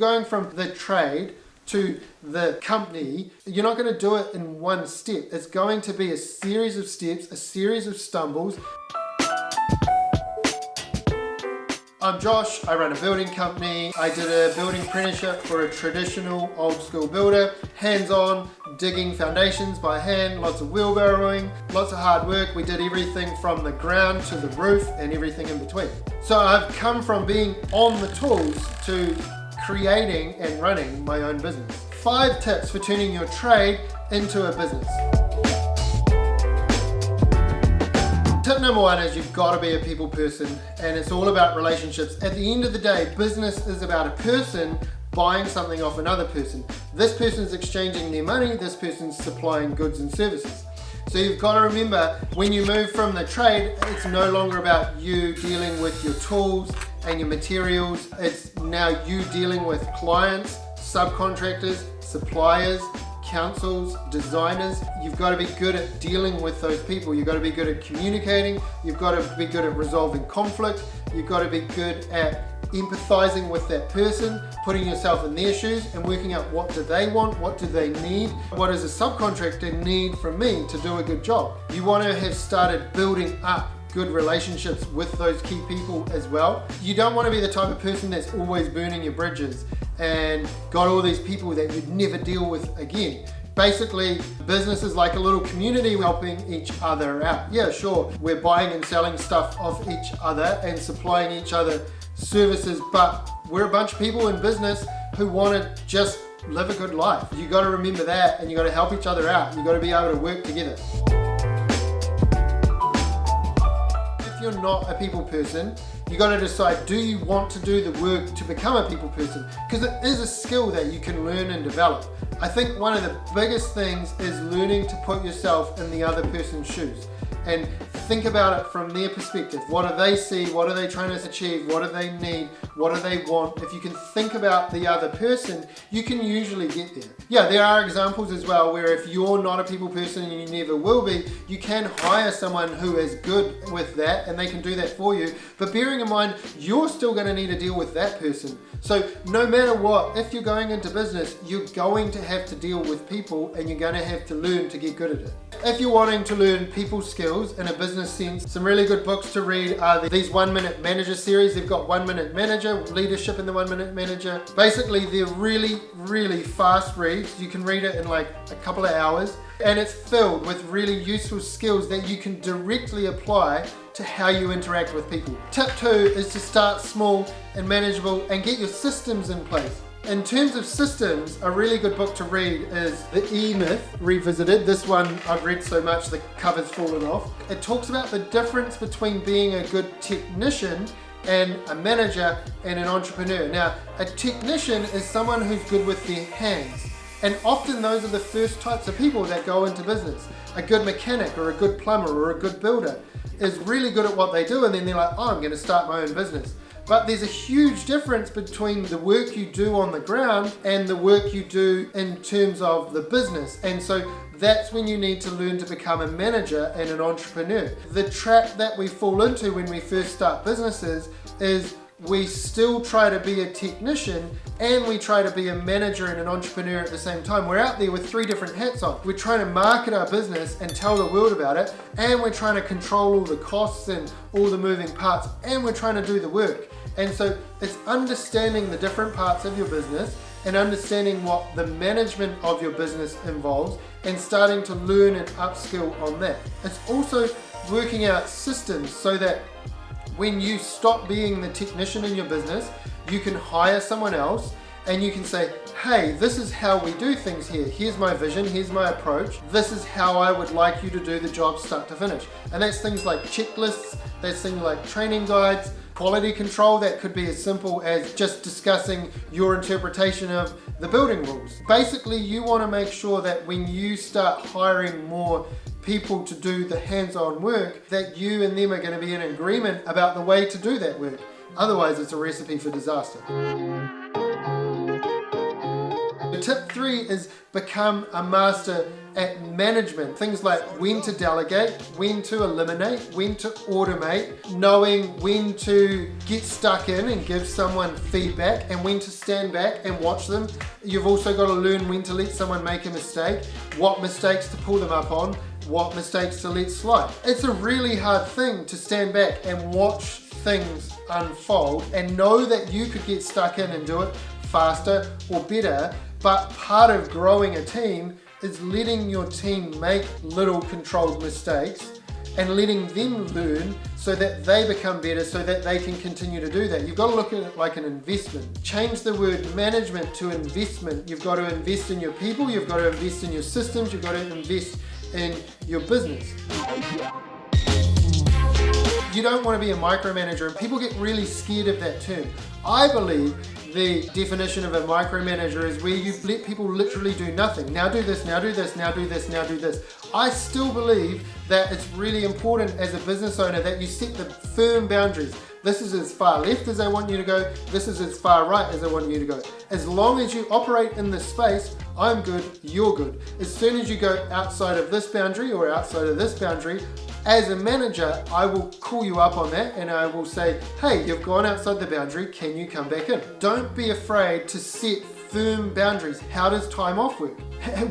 going from the trade to the company, you're not going to do it in one step. It's going to be a series of steps, a series of stumbles. I'm Josh, I run a building company. I did a building apprenticeship for a traditional old school builder, hands-on, digging foundations by hand, lots of wheelbarrowing, lots of hard work. We did everything from the ground to the roof and everything in between. So I've come from being on the tools to creating and running my own business. 5 tips for turning your trade into a business. Tip number 1 is you've got to be a people person, and it's all about relationships. At the end of the day, business is about a person buying something off another person. This person's exchanging their money, this person's supplying goods and services. So you've got to remember, when you move from the trade, it's no longer about you dealing with your tools and your materials. It's now you dealing with clients, subcontractors, suppliers, councils, designers. You've got to be good at dealing with those people. You've got to be good at communicating. You've got to be good at resolving conflict. You've got to be good at empathizing with that person, putting yourself in their shoes and working out what do they want, what do they need, what does a subcontractor need from me to do a good job. You want to have started building up good relationships with those key people as well. You don't want to be the type of person that's always burning your bridges and got all these people that you'd never deal with again. Basically, business is like a little community helping each other out. Yeah, sure, we're buying and selling stuff off each other and supplying each other services, but we're a bunch of people in business who want to just live a good life. You got to remember that, and you got to help each other out. You got to be able to work together. If you're not a people person, you got to decide, do you want to do the work to become a people person? Because it is a skill that you can learn and develop. I think one of the biggest things is learning to put yourself in the other person's shoes and think about it from their perspective. What do they see? What are they trying to achieve? What do they need? What do they want? If you can think about the other person, you can usually get there. Yeah, there are examples as well where if you're not a people person and you never will be, you can hire someone who is good with that and they can do that for you. But bearing in mind, you're still going to need to deal with that person. So no matter what, if you're going into business, you're going to have to deal with people and you're going to have to learn to get good at it. If you're wanting to learn people skills in a business sense, some really good books to read are these 1 Minute Manager series. They've got 1 Minute Manager, Leadership in the 1 Minute Manager. Basically, they're really fast reads. You can read it in like a couple of hours, and it's filled with really useful skills that you can directly apply to how you interact with people. Tip 2 is to start small and manageable and get your systems in place. In terms of systems, a really good book to read is The E-Myth Revisited. This one I've read so much the cover's fallen off. It talks about the difference between being a good technician and a manager and an entrepreneur. Now, a technician is someone who's good with their hands. And often those are the first types of people that go into business. A good mechanic or a good plumber or a good builder is really good at what they do, and then they're like, oh, I'm going to start my own business. But there's a huge difference between the work you do on the ground and the work you do in terms of the business. And so that's when you need to learn to become a manager and an entrepreneur. The trap that we fall into when we first start businesses is we still try to be a technician and we try to be a manager and an entrepreneur at the same time. We're out there with 3 different hats on. We're trying to market our business and tell the world about it, and we're trying to control all the costs and all the moving parts, and we're trying to do the work. And so it's understanding the different parts of your business and understanding what the management of your business involves and starting to learn and upskill on that. It's also working out systems so that when you stop being the technician in your business, you can hire someone else and you can say, hey, this is how we do things here. Here's my vision, here's my approach. This is how I would like you to do the job start to finish. And that's things like checklists, that's things like training guides, quality control. That could be as simple as just discussing your interpretation of the building rules. Basically, you want to make sure that when you start hiring more people to do the hands-on work, that you and them are going to be in agreement about the way to do that work. Otherwise, it's a recipe for disaster. tip 3 is become a master at management. Things like when to delegate, when to eliminate, when to automate, knowing when to get stuck in and give someone feedback, and when to stand back and watch them. You've also got to learn when to let someone make a mistake, what mistakes to pull them up on, what mistakes to let slide. It's a really hard thing to stand back and watch things unfold and know that you could get stuck in and do it faster or better, but part of growing a team is letting your team make little controlled mistakes and letting them learn so that they become better, so that they can continue to do that. You've got to look at it like an investment. Change the word management to investment. You've got to invest in your people, you've got to invest in your systems, you've got to invest in your business. You don't want to be a micromanager, and people get really scared of that term. I believe the definition of a micromanager is where you let people literally do nothing. Now do this, now do this, now do this, now do this. I still believe that it's really important as a business owner that you set the firm boundaries. This is as far left as I want you to go. This is as far right as I want you to go. As long as you operate in this space, I'm good, you're good. As soon as you go outside of this boundary or outside of this boundary, as a manager, I will call you up on that and I will say, hey, you've gone outside the boundary, can you come back in? Don't be afraid to set firm boundaries. How does time off work?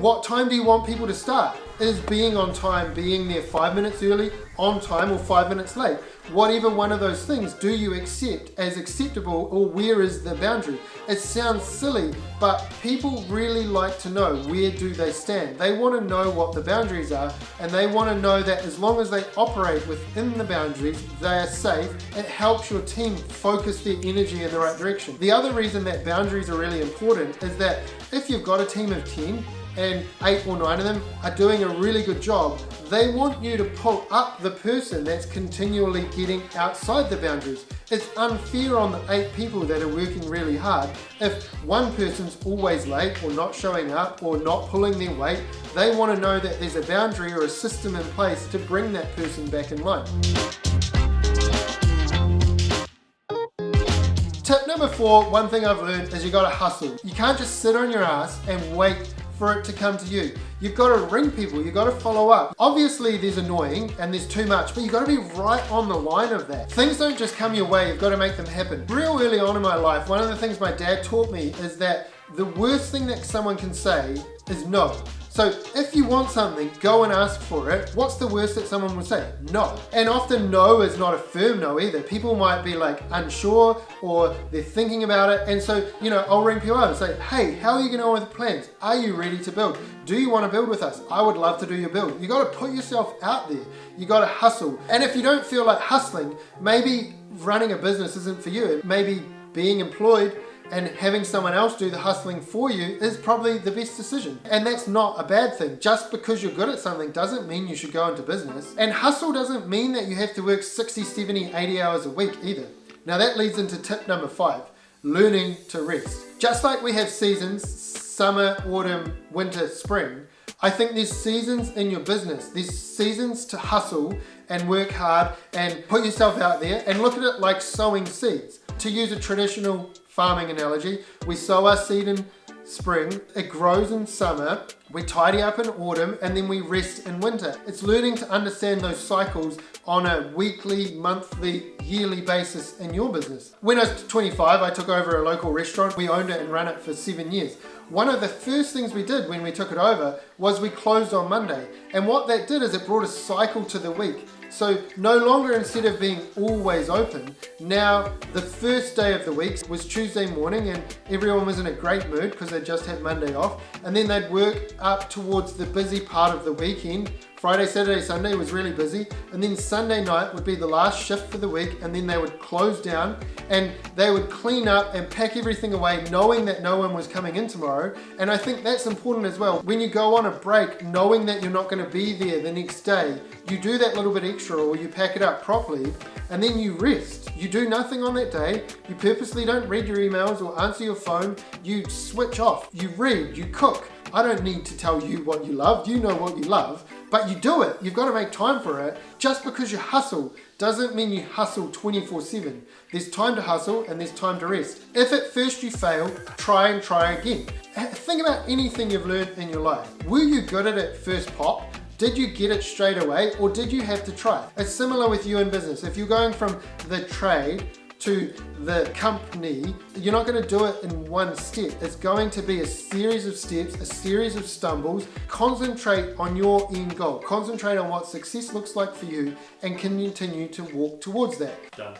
What time do you want people to start? Is being on time, being there 5 minutes early, on time, or 5 minutes late? Whatever one of those things do you accept as acceptable, or where is the boundary? It sounds silly, but people really like to know where do they stand. They want to know what the boundaries are, and they want to know that as long as they operate within the boundaries, they are safe. It helps your team focus their energy in the right direction. The other reason that boundaries are really important is that if you've got a team of 10, and 8 or 9 of them are doing a really good job, they want you to pull up the person that's continually getting outside the boundaries. It's unfair on the 8 people that are working really hard. If one person's always late or not showing up or not pulling their weight, they want to know that there's a boundary or a system in place to bring that person back in line. Tip number 4, one thing I've learned is you got to hustle. You can't just sit on your ass and wait for it to come to you. You've got to ring people, you've got to follow up. Obviously there's annoying and there's too much, but you've got to be right on the line of that. Things don't just come your way, you've got to make them happen. Real early on in my life, one of the things my dad taught me is that the worst thing that someone can say is no. So if you want something, go and ask for it. What's the worst that someone will say? No. And often no is not a firm no either. People might be like unsure or they're thinking about it. And so, I'll ring people up and say, hey, how are you getting on with the plans? Are you ready to build? Do you want to build with us? I would love to do your build. You got to put yourself out there. You got to hustle. And if you don't feel like hustling, maybe running a business isn't for you. Maybe being employed and having someone else do the hustling for you is probably the best decision. And that's not a bad thing. Just because you're good at something doesn't mean you should go into business. And hustle doesn't mean that you have to work 60, 70, 80 hours a week either. Now that leads into tip number 5, learning to rest. Just like we have seasons, summer, autumn, winter, spring, I think there's seasons in your business. There's seasons to hustle and work hard and put yourself out there and look at it like sowing seeds. To use a traditional farming analogy, we sow our seed in spring, it grows in summer, we tidy up in autumn, and then we rest in winter. It's learning to understand those cycles on a weekly, monthly, yearly basis in your business. When I was 25, I took over a local restaurant. We owned it and ran it for 7 years. One of the first things we did when we took it over was we closed on Monday. And what that did is it brought a cycle to the week. So no longer, instead of being always open, now the first day of the week was Tuesday morning and everyone was in a great mood because they just had Monday off. And then they'd work up towards the busy part of the weekend. Friday, Saturday, Sunday was really busy, and then Sunday night would be the last shift for the week, and then they would close down and they would clean up and pack everything away knowing that no one was coming in tomorrow. And I think that's important as well. When you go on a break knowing that you're not going to be there the next day, you do that little bit extra or you pack it up properly and then you rest. You do nothing on that day. You purposely don't read your emails or answer your phone. You switch off. You read, you cook, I don't need to tell you what you love. You know what you love, but you do it. You've got to make time for it. Just because you hustle doesn't mean you hustle 24/7. There's time to hustle and there's time to rest. If at first you fail, try and try again. Think about anything you've learned in your life. Were you good at it first pop? Did you get it straight away, or did you have to try? It's similar with you in business. If you're going from the trade to the company, you're not going to do it in one step. It's going to be a series of steps, a series of stumbles. Concentrate on your end goal. Concentrate on what success looks like for you and continue to walk towards that. Done.